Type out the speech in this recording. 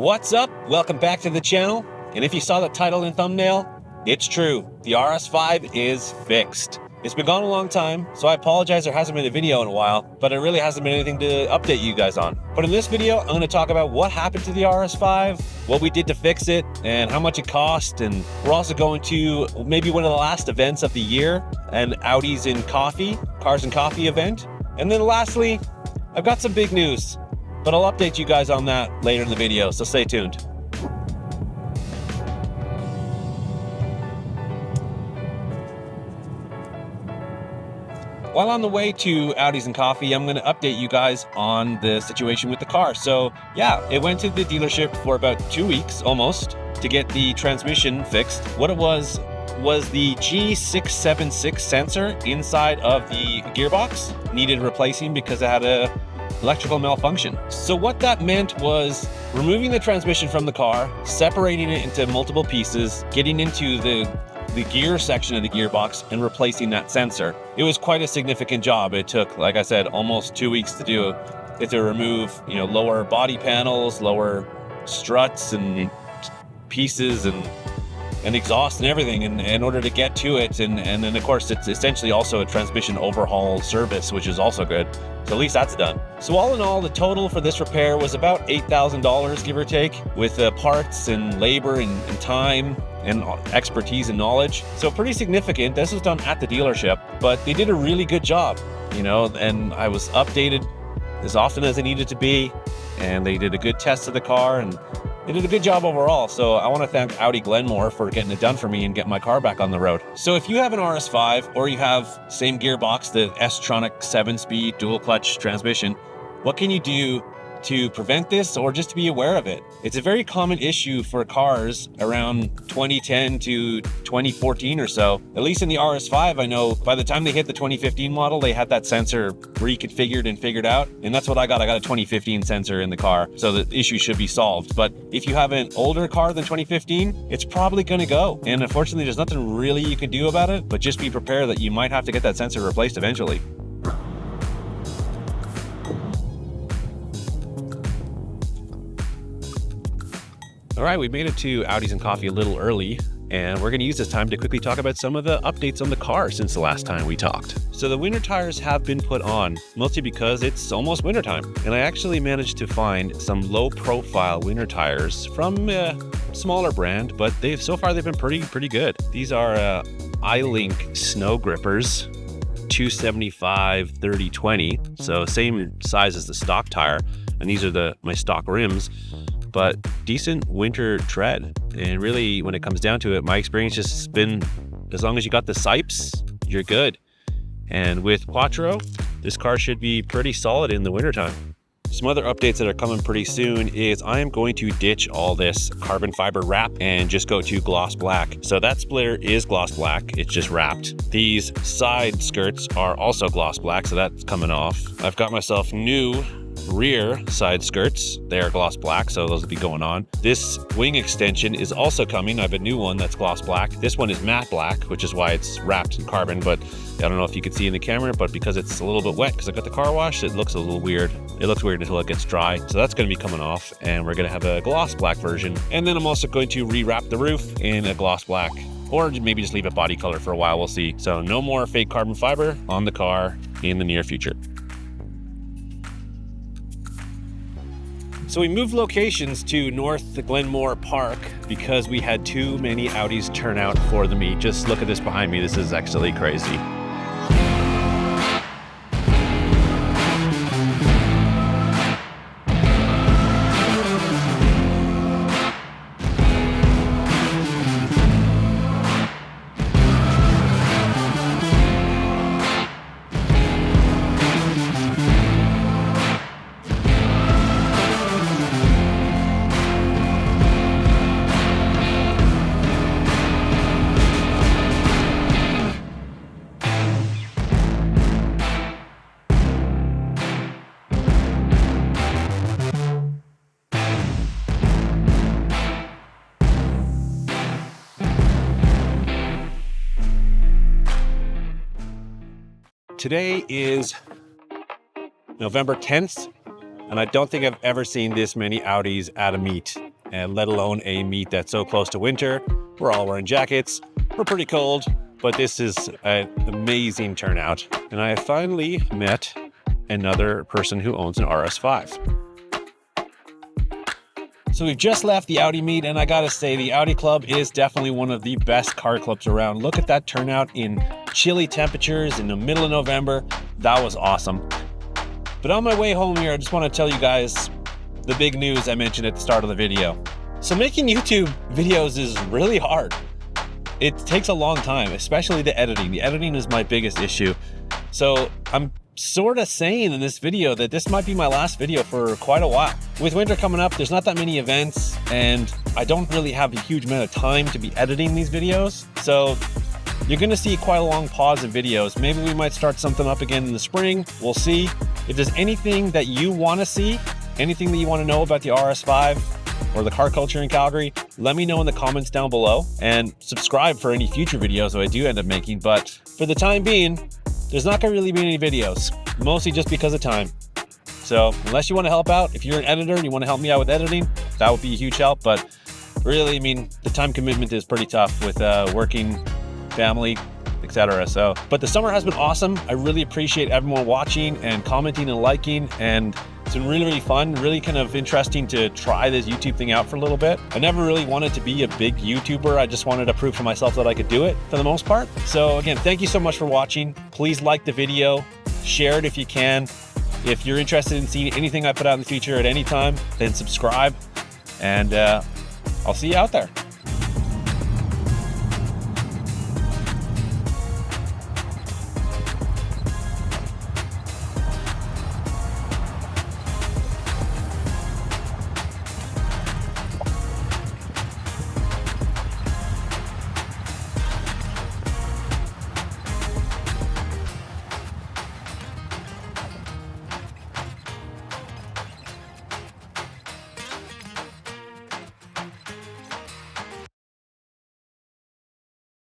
What's up? Welcome back to the channel. And if you saw the title and thumbnail, it's true. The RS5 is fixed. It's been gone a long time, so I apologize there hasn't been a video in a while, but there really hasn't been anything to update you guys on. But in this video, I'm going to talk about what happened to the RS5, what we did to fix it, and how much it cost. And we're also going to maybe one of the last events of the year, an Audi's in Coffee, Cars and Coffee event. And then lastly, I've got some big news, but I'll update you guys on that later in the video, so stay tuned. While on the way to Audi's and Coffee, I'm going to update you guys on the situation with the car. So yeah, it went to the dealership for about 2 weeks almost to get the transmission fixed. What it was the G676 sensor inside of the gearbox needed replacing because it had a electrical malfunction. So what that meant was removing the transmission from the car, separating it into multiple pieces, getting into the gear section of the gearbox and replacing that sensor. It was quite a significant job. It took, like I said, almost 2 weeks to do it, to remove, lower body panels, lower struts and pieces and exhaust and everything in order to get to it. And then of course it's essentially also a transmission overhaul service, which is also good. So at least that's done. So all in all, the total for this repair was about $8,000, give or take, with parts and labor and time and expertise and knowledge. So pretty significant. This was done at the dealership, but they did a really good job, and I was updated as often as I needed to be, and they did a good test of the car, and they did a good job overall. So I want to thank Audi Glenmore for getting it done for me and getting my car back on the road. So if you have an RS5 or you have same gearbox, the S-Tronic 7-speed dual clutch transmission, what can you do to prevent this or just to be aware of it? It's a very common issue for cars around 2010 to 2014 or so. At least in the RS5, I know by the time they hit the 2015 model, they had that sensor reconfigured and figured out. And that's what I got. I got a 2015 sensor in the car, so the issue should be solved. But if you have an older car than 2015, it's probably gonna go. And unfortunately, there's nothing really you can do about it, but just be prepared that you might have to get that sensor replaced eventually. All right, we made it to Audi's and Coffee a little early, and we're going to use this time to quickly talk about some of the updates on the car since the last time we talked. So the winter tires have been put on, mostly because it's almost wintertime. And I actually managed to find some low-profile winter tires from a smaller brand, but so far they've been pretty good. These are iLink snow grippers, 275 30/20, so same size as the stock tire, and these are my stock rims. But decent winter tread. And really, when it comes down to it, my experience has been, as long as you got the sipes, you're good. And with Quattro, this car should be pretty solid in the wintertime. Some other updates that are coming pretty soon is I am going to ditch all this carbon fiber wrap and just go to gloss black. So that splitter is gloss black, it's just wrapped. These side skirts are also gloss black, so that's coming off. I've got myself new rear side skirts. They are gloss black, so those will be going on. This wing extension is also coming. I have a new one that's gloss black. This one is matte black, which is why it's wrapped in carbon, but I don't know if you can see in the camera, but because it's a little bit wet because I got the car washed, it looks a little weird. It looks weird until it gets dry. So that's going to be coming off, and we're going to have a gloss black version. And then I'm also going to rewrap the roof in a gloss black, or maybe just leave it body color for a while. We'll see. So no more fake carbon fiber on the car in the near future. So we moved locations to North Glenmore Park because we had too many Audis turn out for the meet. Just look at this behind me. This is actually crazy. Today is November 10th, And I don't think I've ever seen this many Audis at a meet, and let alone a meet that's so close to winter. We're all wearing jackets. We're pretty cold, but this is an amazing turnout. And I finally met another person who owns an RS5. So we've just left the Audi meet, and I gotta say, the Audi Club is definitely one of the best car clubs around. Look at that turnout in chilly temperatures in the middle of November. That was awesome. But on my way home here, I just want to tell you guys the big news I mentioned at the start of the video. So making YouTube videos is really hard. It takes a long time, especially the editing. The editing is my biggest issue. So I'm sort of saying in this video that this might be my last video for quite a while. With winter coming up, there's not that many events, and I don't really have a huge amount of time to be editing these videos. So you're gonna see quite a long pause in videos. Maybe we might start something up again in the spring. We'll see. If there's anything that you wanna see, anything that you wanna know about the RS5 or the car culture in Calgary, let me know in the comments down below, and subscribe for any future videos that I do end up making. But for the time being, there's not gonna really be any videos, mostly just because of time. So unless you wanna help out, if you're an editor and you wanna help me out with editing, that would be a huge help. But really, I mean, the time commitment is pretty tough with working, family, etc. So, but the summer has been awesome. I really appreciate everyone watching and commenting and liking, and it's been really, really fun, really kind of interesting to try this YouTube thing out for a little bit. I never really wanted to be a big YouTuber. I just wanted to prove to myself that I could do it for the most part. So again, thank you so much for watching. Please like the video, share it if you can. If you're interested in seeing anything I put out in the future at any time, then subscribe, and I'll see you out there.